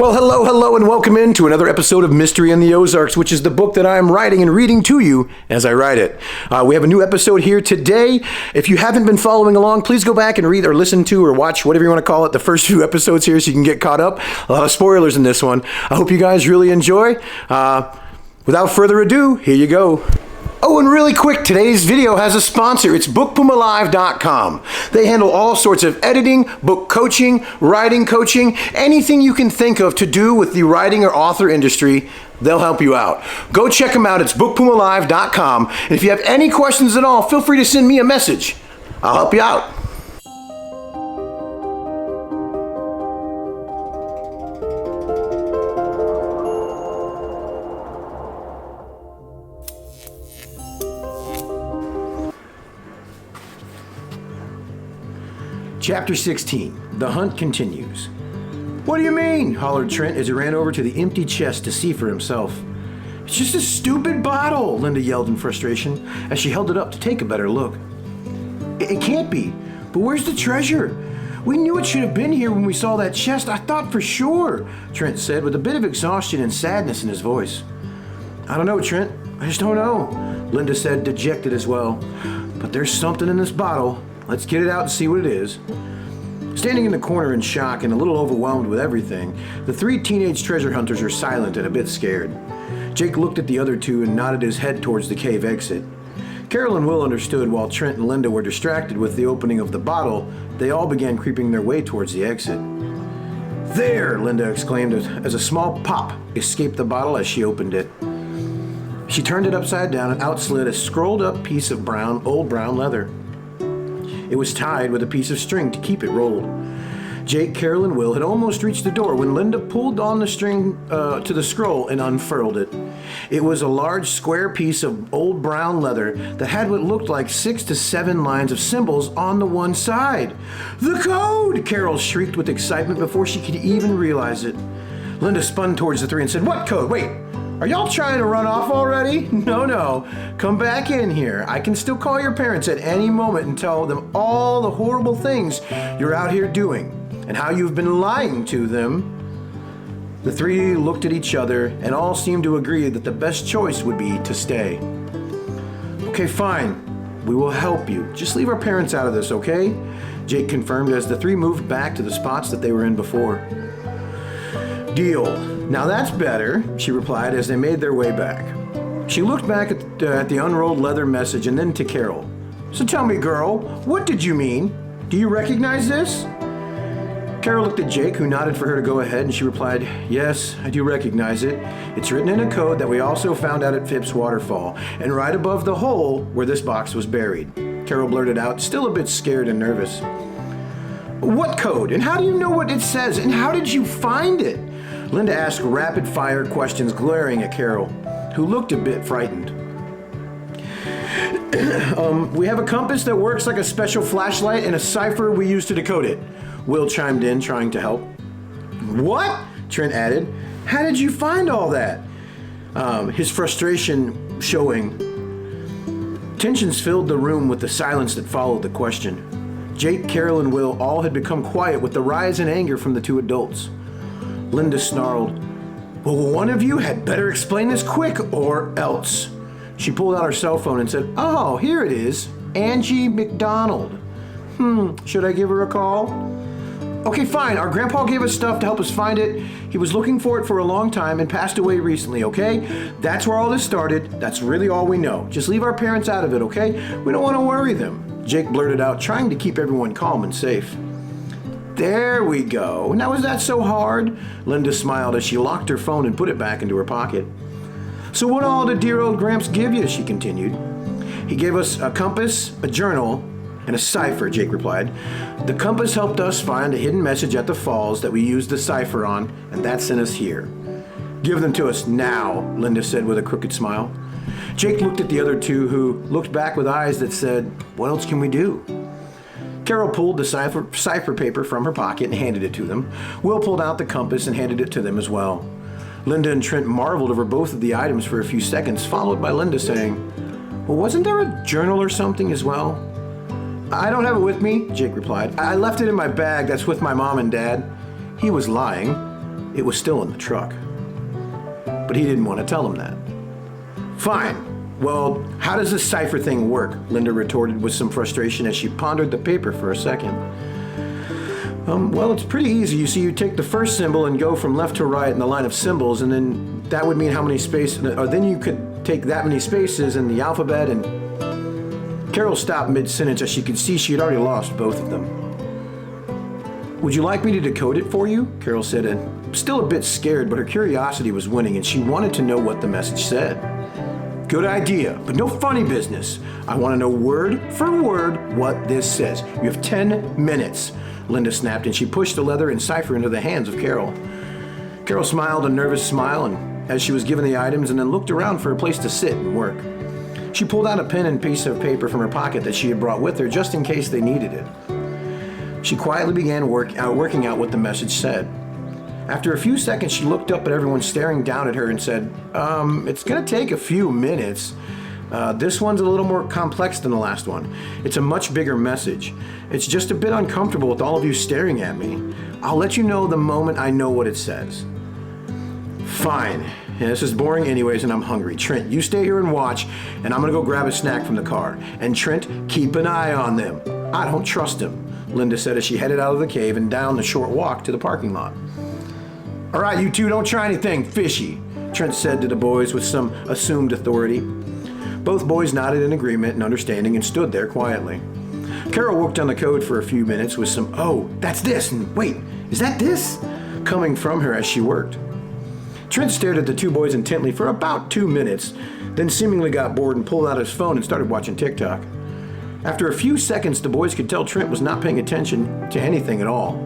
Well, hello, and welcome into another episode of Mystery in the Ozarks, which is the book that I am writing and reading to you as I write it. We have a new episode here today. If you haven't been following along, please go back and read or listen to or watch, whatever you want to call it, the first few episodes here so you can get caught up. A lot of spoilers in this one. I hope you guys really enjoy. Without further ado, here you go. Oh, and really quick, today's video has a sponsor. It's BookBoomAlive.com. They handle all sorts of editing, book coaching, writing coaching, anything you can think of to do with the writing or author industry, they'll help you out. Go check them out. It's BookBoomAlive.com. And if you have any questions at all, feel free to send me a message. I'll help you out. Chapter 16. The Hunt Continues. What do you mean? Hollered Trent as he ran over to the empty chest to see for himself. It's just a stupid bottle, Linda yelled in frustration as she held it up to take a better look. It can't be. But where's the treasure? We knew it should have been here when we saw that chest. I thought for sure, Trent said with a bit of exhaustion and sadness in his voice. I don't know, Trent. I just don't know, Linda said, dejected as well. But there's something in this bottle. Let's get it out and see what it is. Standing in the corner in shock and a little overwhelmed with everything, the three teenage treasure hunters are silent and a bit scared. Jake looked at the other two and nodded his head towards the cave exit. Carol and Will understood while Trent and Linda were distracted with the opening of the bottle, they all began creeping their way towards the exit. There, Linda exclaimed as a small pop escaped the bottle as she opened it. She turned it upside down and out slid a scrolled up piece of old brown leather. It was tied with a piece of string to keep it rolled. Jake, Carol, and Will had almost reached the door when Linda pulled on the string to the scroll and unfurled it. It was a large square piece of old brown leather that had what looked like 6 to 7 lines of symbols on the one side. The code! Carol shrieked with excitement before she could even realize it. Linda spun towards the three and said, "What code? Wait! Are y'all trying to run off already? No. Come back in here. I can still call your parents at any moment and tell them all the horrible things you're out here doing and how you've been lying to them." The three looked at each other and all seemed to agree that the best choice would be to stay. Okay, fine. We will help you. Just leave our parents out of this, okay? Jake confirmed as the three moved back to the spots that they were in before. Deal. Now that's better, she replied as they made their way back. She looked back at the unrolled leather message and then to Carol. So tell me, girl, what did you mean? Do you recognize this? Carol looked at Jake, who nodded for her to go ahead, and she replied, "Yes, I do recognize it. It's written in a code that we also found out at Phipps Waterfall, and right above the hole where this box was buried." Carol blurted out, still a bit scared and nervous. What code? And how do you know what it says? And how did you find it? Linda asked rapid-fire questions, glaring at Carol, who looked a bit frightened. We have a compass that works like a special flashlight and a cipher we use to decode it. Will chimed in, trying to help. What? Trent added. How did you find all that? His frustration showing. Tensions filled the room with the silence that followed the question. Jake, Carol, and Will all had become quiet with the rise in anger from the two adults. Linda snarled, "Well, one of you had better explain this quick or else." She pulled out her cell phone and said, "Oh, here it is. Angie McDonald. Should I give her a call?" "Okay, fine. Our grandpa gave us stuff to help us find it. He was looking for it for a long time and passed away recently, okay? That's where all this started. That's really all we know. Just leave our parents out of it, okay? We don't want to worry them," Jake blurted out, trying to keep everyone calm and safe. There we go. Now, is that so hard? Linda smiled as she locked her phone and put it back into her pocket. "So what all did dear old Gramps give you?" she continued. "He gave us a compass, a journal, and a cipher," Jake replied. "The compass helped us find a hidden message at the falls that we used the cipher on, and that sent us here." "Give them to us now," Linda said with a crooked smile. Jake looked at the other two, who looked back with eyes that said, "What else can we do?" Carol pulled the cipher paper from her pocket and handed it to them. Will pulled out the compass and handed it to them as well. Linda and Trent marveled over both of the items for a few seconds, followed by Linda saying, "Well, wasn't there a journal or something as well?" "I don't have it with me," Jake replied. "I left it in my bag that's with my mom and dad." He was lying. It was still in the truck. But he didn't want to tell him that. Fine. Well, how does this cipher thing work? Linda retorted with some frustration as she pondered the paper for a second. Well, it's pretty easy. You see, you take the first symbol and go from left to right in the line of symbols, and then that would mean how many spaces, or then you could take that many spaces in the alphabet, and Carol stopped mid-sentence as she could see she had already lost both of them. Would you like me to decode it for you? Carol said, and still a bit scared, but her curiosity was winning, and she wanted to know what the message said. Good idea, but no funny business. I want to know word for word what this says. You have 10 minutes. Linda snapped, and she pushed the leather and cipher into the hands of Carol. Carol smiled a nervous smile and as she was given the items and then looked around for a place to sit and work. She pulled out a pen and piece of paper from her pocket that she had brought with her just in case they needed it. She quietly began working out what the message said. After a few seconds, she looked up at everyone staring down at her and said, it's going to take a few minutes. This one's a little more complex than the last one. It's a much bigger message. It's just a bit uncomfortable with all of you staring at me. I'll let you know the moment I know what it says. Fine. Yeah, this is boring anyways, and I'm hungry. Trent, you stay here and watch, and I'm going to go grab a snack from the car. And Trent, keep an eye on them. I don't trust them, Linda said as she headed out of the cave and down the short walk to the parking lot. All right, you two, don't try anything fishy, Trent said to the boys with some assumed authority. Both boys nodded in agreement and understanding and stood there quietly. Carol worked on the code for a few minutes with some, oh, that's this, and wait, is that this? Coming from her as she worked. Trent stared at the two boys intently for about 2 minutes, then seemingly got bored and pulled out his phone and started watching TikTok. After a few seconds, the boys could tell Trent was not paying attention to anything at all.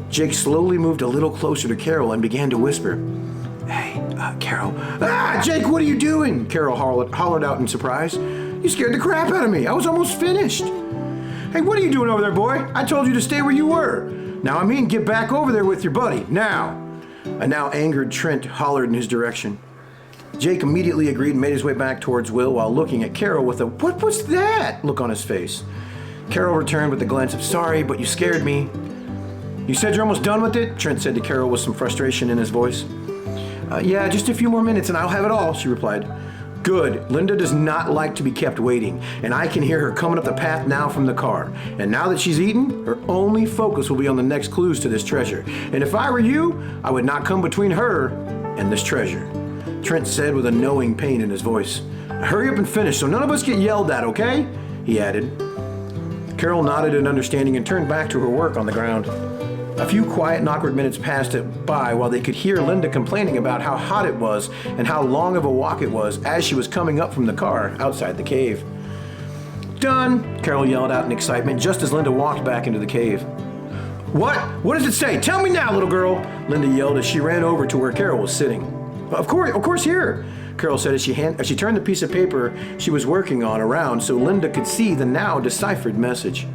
Jake slowly moved a little closer to Carol and began to whisper, Hey, Carol. Jake, what are you doing? Carol hollered out in surprise. You scared the crap out of me. I was almost finished. Hey, what are you doing over there, boy? I told you to stay where you were. Now, I mean, get back over there with your buddy, now. A now angered Trent hollered in his direction. Jake immediately agreed and made his way back towards Will while looking at Carol with a, what was that? Look on his face. Carol returned with a glance of, sorry, but you scared me. You said you're almost done with it? Trent said to Carol with some frustration in his voice. Yeah, just a few more minutes and I'll have it all, she replied. Good. Linda does not like to be kept waiting, and I can hear her coming up the path now from the car. And now that she's eaten, her only focus will be on the next clues to this treasure. And if I were you, I would not come between her and this treasure, Trent said with a knowing pain in his voice. Hurry up and finish so none of us get yelled at, okay? He added. Carol nodded in understanding and turned back to her work on the ground. A few quiet and awkward minutes passed by while they could hear Linda complaining about how hot it was and how long of a walk it was as she was coming up from the car outside the cave. Done, Carol yelled out in excitement just as Linda walked back into the cave. What? What does it say? Tell me now, little girl, Linda yelled as she ran over to where Carol was sitting. Of course, here, Carol said as she turned the piece of paper she was working on around so Linda could see the now deciphered message.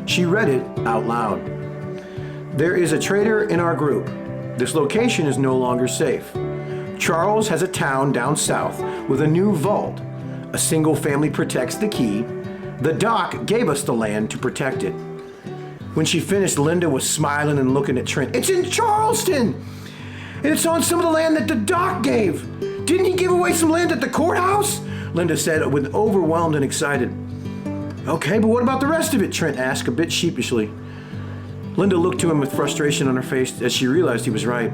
She read it out loud. There is a traitor in our group. This location is no longer safe. Charles has a town down south with a new vault. A single family protects the key. The doc gave us the land to protect it. When she finished, Linda was smiling and looking at Trent. It's in Charleston! And it's on some of the land that the doc gave. Didn't he give away some land at the courthouse? Linda said, with overwhelmed and excited. Okay, but what about the rest of it? Trent asked a bit sheepishly. Linda looked to him with frustration on her face as she realized he was right.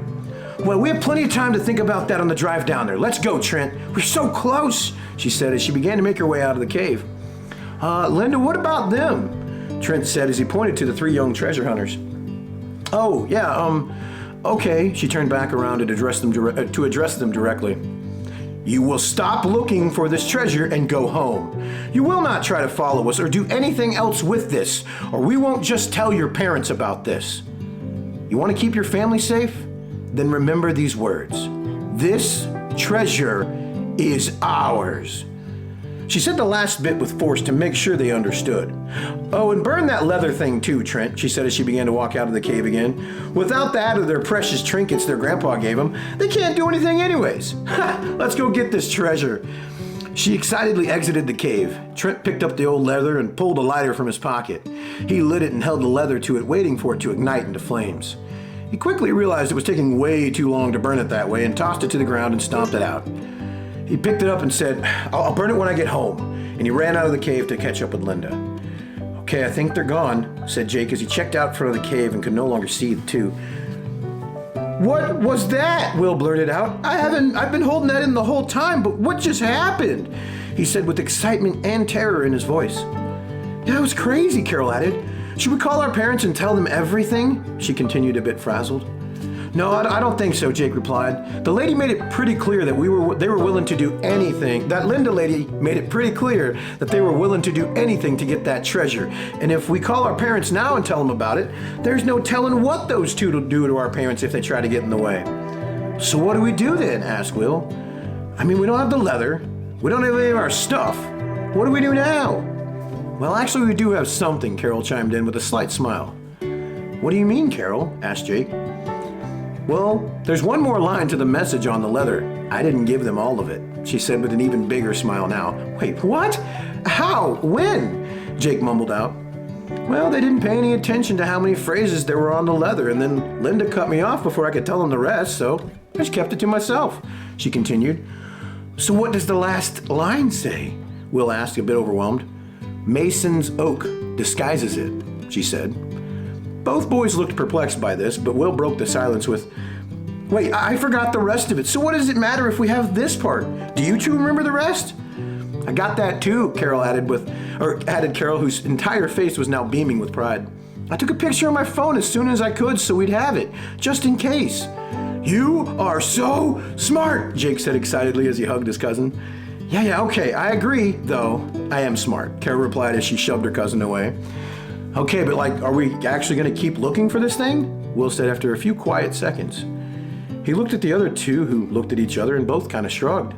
Well, we have plenty of time to think about that on the drive down there. Let's go, Trent. We're so close, she said as she began to make her way out of the cave. Linda, what about them? Trent said as he pointed to the three young treasure hunters. Oh, yeah, okay, she turned back around to address them directly. You will stop looking for this treasure and go home. You will not try to follow us or do anything else with this, or we won't just tell your parents about this. You want to keep your family safe? Then remember these words. This treasure is ours. She said the last bit with force to make sure they understood. Oh, and burn that leather thing too, Trent, she said as she began to walk out of the cave again. Without that or their precious trinkets their grandpa gave them, they can't do anything anyways. Let's go get this treasure. She excitedly exited the cave. Trent picked up the old leather and pulled a lighter from his pocket. He lit it and held the leather to it, waiting for it to ignite into flames. He quickly realized it was taking way too long to burn it that way and tossed it to the ground and stomped it out. He picked it up and said, I'll burn it when I get home, and he ran out of the cave to catch up with Linda. Okay, I think they're gone, said Jake as he checked out front of the cave and could no longer see the two. What was that? Will blurted out. I've been holding that in the whole time, but what just happened? He said with excitement and terror in his voice. Yeah, it was crazy, Carol added. Should we call our parents and tell them everything? She continued, a bit frazzled. No, I don't think so, Jake replied. The lady made it pretty clear that they were willing to do anything. That Linda lady made it pretty clear that they were willing to do anything to get that treasure. And if we call our parents now and tell them about it, there's no telling what those two will do to our parents if they try to get in the way. So what do we do then? Asked Will. I mean, we don't have the leather. We don't have any of our stuff. What do we do now? Well, actually, we do have something, Carol chimed in with a slight smile. What do you mean, Carol? Asked Jake. Well, there's one more line to the message on the leather. I didn't give them all of it, she said with an even bigger smile now. Wait, what? How? When? Jake mumbled out. Well, they didn't pay any attention to how many phrases there were on the leather, and then Linda cut me off before I could tell them the rest, so I just kept it to myself, she continued. So what does the last line say? Will asked, a bit overwhelmed. Mason's oak disguises it, she said. Both boys looked perplexed by this, but Will broke the silence with, Wait, I forgot the rest of it. So what does it matter if we have this part? Do you two remember the rest? I got that too, Carol added Carol, whose entire face was now beaming with pride. I took a picture on my phone as soon as I could so we'd have it, just in case. You are so smart, Jake said excitedly as he hugged his cousin. Yeah, okay, I agree, though. I am smart, Carol replied as she shoved her cousin away. Okay, but are we actually going to keep looking for this thing? Will said after a few quiet seconds. He looked at the other two, who looked at each other and both kind of shrugged.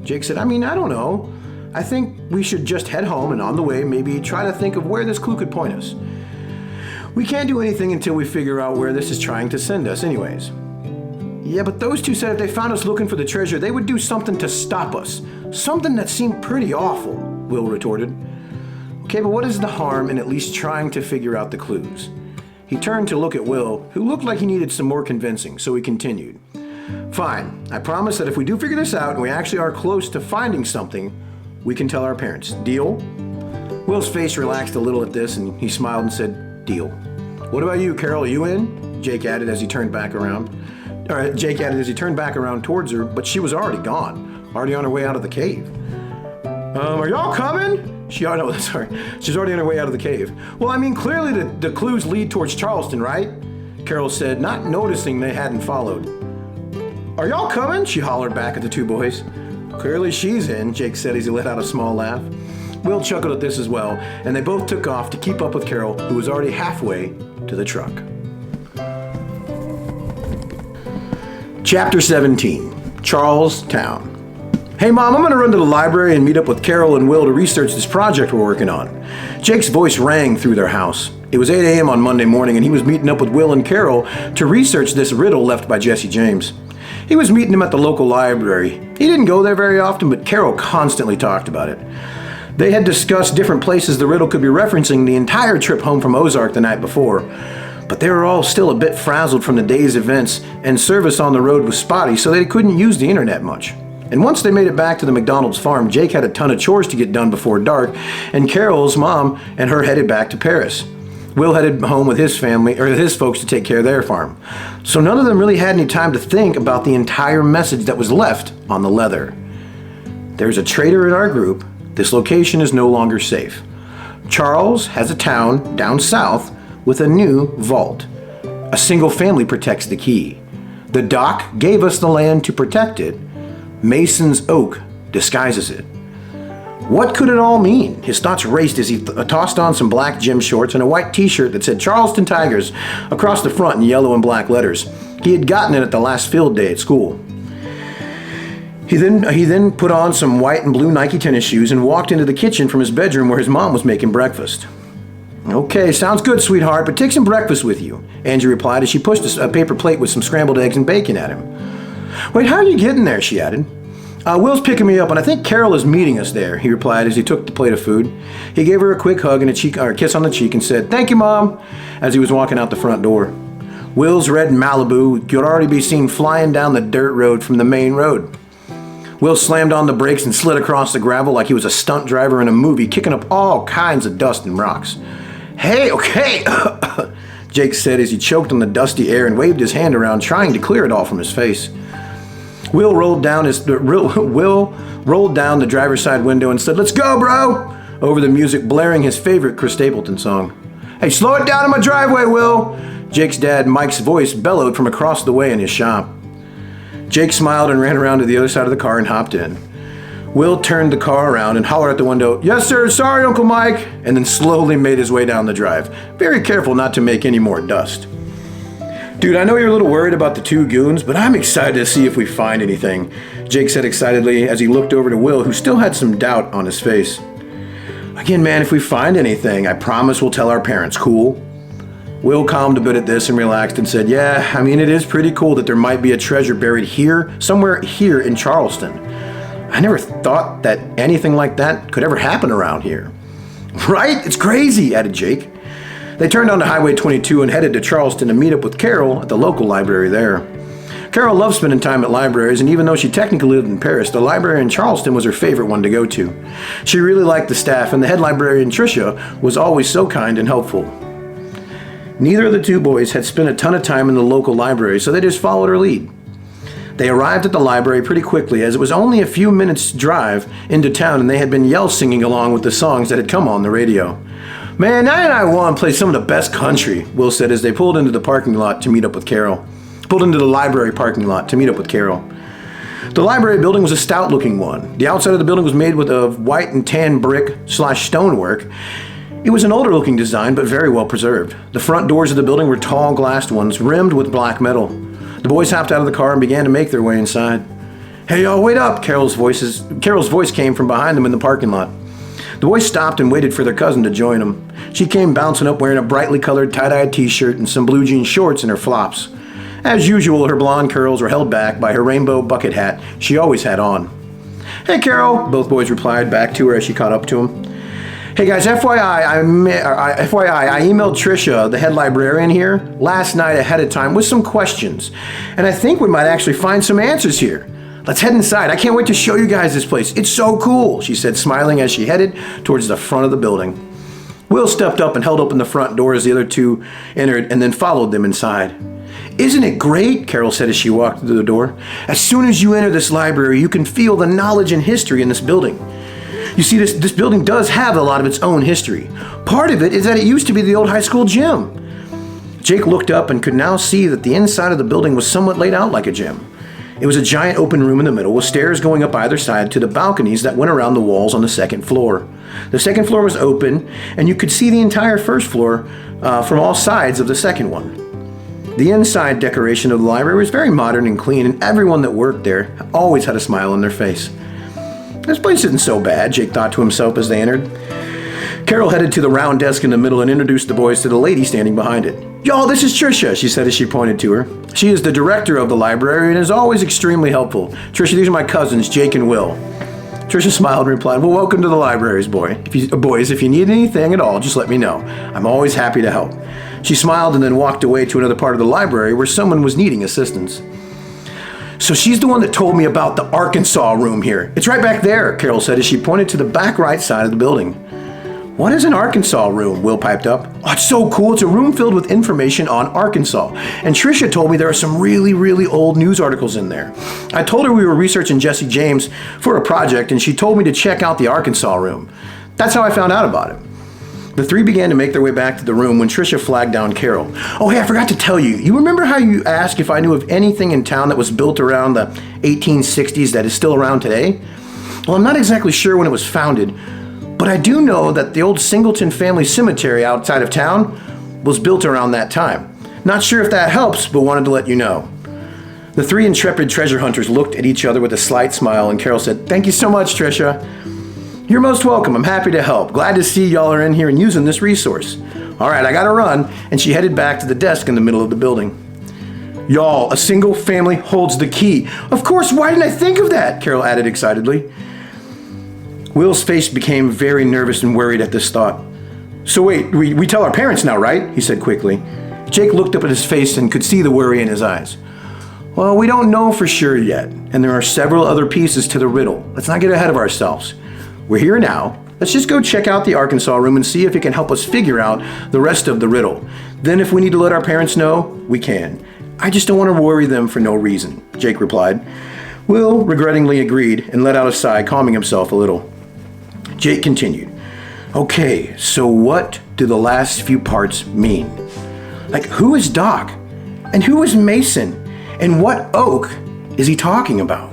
Jake said, I don't know. I think we should just head home and on the way maybe try to think of where this clue could point us. We can't do anything until we figure out where this is trying to send us anyways. Yeah, but those two said if they found us looking for the treasure, they would do something to stop us. Something that seemed pretty awful, Will retorted. Okay, but what is the harm in at least trying to figure out the clues? He turned to look at Will, who looked like he needed some more convincing, so he continued. Fine, I promise that if we do figure this out and we actually are close to finding something, we can tell our parents. Deal? Will's face relaxed a little at this and he smiled and said, Deal. What about you, Carol? Are you in? Jake added as he turned back around towards her, but she was already gone, already on her way out of the cave. Are y'all coming? She's already on her way out of the cave. Well, clearly the clues lead towards Charleston, right? Carol said, not noticing they hadn't followed. Are y'all coming? She hollered back at the two boys. Clearly she's in, Jake said as he let out a small laugh. Will chuckled at this as well, and they both took off to keep up with Carol, who was already halfway to the truck. Chapter 17, Charlestown. Hey Mom, I'm going to run to the library and meet up with Carol and Will to research this project we're working on. Jake's voice rang through their house. It was 8 a.m. on Monday morning and he was meeting up with Will and Carol to research this riddle left by Jesse James. He was meeting him at the local library. He didn't go there very often, but Carol constantly talked about it. They had discussed different places the riddle could be referencing the entire trip home from Ozarks the night before. But they were all still a bit frazzled from the day's events, and service on the road was spotty, so they couldn't use the internet much. And once they made it back to the McDonald's farm, Jake had a ton of chores to get done before dark, and Carol's mom and her headed back to Paris. Will headed home with his family, or his folks, to take care of their farm. So none of them really had any time to think about the entire message that was left on the leather. There's a traitor in our group. This location is no longer safe. Charles has a town down south with a new vault. A single family protects the key. The doc gave us the land to protect it. Mason's oak disguises it. What could it all mean? His thoughts raced as he tossed on some black gym shorts and a white t-shirt that said Charleston Tigers across the front in yellow and black letters. He had gotten it at the last field day at school. He then put on some white and blue Nike tennis shoes and walked into the kitchen from his bedroom where his mom was making breakfast. Okay, sounds good, sweetheart, but take some breakfast with you, Angie replied as she pushed a paper plate with some scrambled eggs and bacon at him. Wait, how are you getting there? She added. Will's picking me up, and I think Carol is meeting us there, he replied as he took the plate of food. He gave her a quick hug and a kiss on the cheek and said, Thank you, Mom, as he was walking out the front door. Will's red Malibu could already be seen flying down the dirt road from the main road. Will slammed on the brakes and slid across the gravel like he was a stunt driver in a movie, kicking up all kinds of dust and rocks. "Hey, okay," Jake said as he choked on the dusty air and waved his hand around, trying to clear it all from his face. Will rolled down the driver's side window and said, "Let's go, bro," over the music blaring his favorite Chris Stapleton song. "Hey, slow it down in my driveway, Will," Jake's dad Mike's voice bellowed from across the way in his shop. Jake smiled and ran around to the other side of the car and hopped in. Will turned the car around and hollered at the window, "Yes, sir, sorry, Uncle Mike," and then slowly made his way down the drive, very careful not to make any more dust. "Dude, I know you're a little worried about the two goons, but I'm excited to see if we find anything," Jake said excitedly as he looked over to Will, who still had some doubt on his face. "Again, man, if we find anything, I promise we'll tell our parents, cool?" Will calmed a bit at this and relaxed and said, "Yeah, I mean, it is pretty cool that there might be a treasure buried here, somewhere here in Charleston. I never thought that anything like that could ever happen around here." "Right? It's crazy," added Jake. They turned onto Highway 22 and headed to Charleston to meet up with Carol at the local library there. Carol loved spending time at libraries, and even though she technically lived in Paris, the library in Charleston was her favorite one to go to. She really liked the staff, and the head librarian, Tricia, was always so kind and helpful. Neither of the two boys had spent a ton of time in the local library, so they just followed her lead. They arrived at the library pretty quickly, as it was only a few minutes' drive into town, and they had been singing along with the songs that had come on the radio. "Man, 991 plays some of the best country," Will said as they pulled into the library parking lot to meet up with Carol. The library building was a stout-looking one. The outside of the building was made of white and tan brick/stonework. It was an older-looking design, but very well preserved. The front doors of the building were tall glassed ones, rimmed with black metal. The boys hopped out of the car and began to make their way inside. "Hey, y'all, wait up!" Carol's voice came from behind them in the parking lot. The boys stopped and waited for their cousin to join them. She came bouncing up wearing a brightly colored tie-dyed t-shirt and some blue jean shorts and her flops. As usual, her blonde curls were held back by her rainbow bucket hat she always had on. "Hey, Carol," both boys replied back to her as she caught up to them. "Hey guys, FYI, I emailed Tricia, the head librarian here, last night ahead of time with some questions, and I think we might actually find some answers here. Let's head inside. I can't wait to show you guys this place. It's so cool," she said, smiling as she headed towards the front of the building. Will stepped up and held open the front door as the other two entered and then followed them inside. "Isn't it great?" Carol said as she walked through the door. "As soon as you enter this library, you can feel the knowledge and history in this building. You see, this building does have a lot of its own history. Part of it is that it used to be the old high school gym." Jake looked up and could now see that the inside of the building was somewhat laid out like a gym. It was a giant open room in the middle with stairs going up either side to the balconies that went around the walls on the second floor. The second floor was open, and you could see the entire first floor from all sides of the second one. The inside decoration of the library was very modern and clean, and everyone that worked there always had a smile on their face. "This place isn't so bad," Jake thought to himself as they entered. Carol headed to the round desk in the middle and introduced the boys to the lady standing behind it. "Y'all, this is Tricia," she said as she pointed to her. "She is the director of the library and is always extremely helpful. Tricia, these are my cousins, Jake and Will." Tricia smiled and replied, "Well, welcome to the libraries, boys. If you need anything at all, just let me know. I'm always happy to help." She smiled and then walked away to another part of the library where someone was needing assistance. "So she's the one that told me about the Arkansas room here. It's right back there," Carol said as she pointed to the back right side of the building. "What is an Arkansas room?" Will piped up. "Oh, it's so cool. It's a room filled with information on Arkansas. And Tricia told me there are some really, really old news articles in there. I told her we were researching Jesse James for a project, and she told me to check out the Arkansas room. That's how I found out about it." The three began to make their way back to the room when Tricia flagged down Carol. "Oh, hey, I forgot to tell you. You remember how you asked if I knew of anything in town that was built around the 1860s that is still around today? Well, I'm not exactly sure when it was founded, but I do know that the old Singleton family cemetery outside of town was built around that time. Not sure if that helps, but wanted to let you know." The three intrepid treasure hunters looked at each other with a slight smile, and Carol said, "Thank you so much, Tricia." "You're most welcome. I'm happy to help. Glad to see y'all are in here and using this resource. All right, I gotta run." And she headed back to the desk in the middle of the building. "Y'all, a single family holds the key." "Of course, why didn't I think of that?" Carol added excitedly. Will's face became very nervous and worried at this thought. "So wait, we tell our parents now, right?" he said quickly. Jake looked up at his face and could see the worry in his eyes. Well, we don't know for sure yet, and there are several other pieces to the riddle. Let's not get ahead of ourselves. We're here now. Let's just go check out the Arkansas room and see if it can help us figure out the rest of the riddle. Then if we need to let our parents know, we can. I just don't want to worry them for no reason, Jake replied. Will regrettingly agreed and let out a sigh, calming himself a little. Jake continued. Okay, so what do the last few parts mean? Like, who is Doc? And who is Mason? And what oak is he talking about?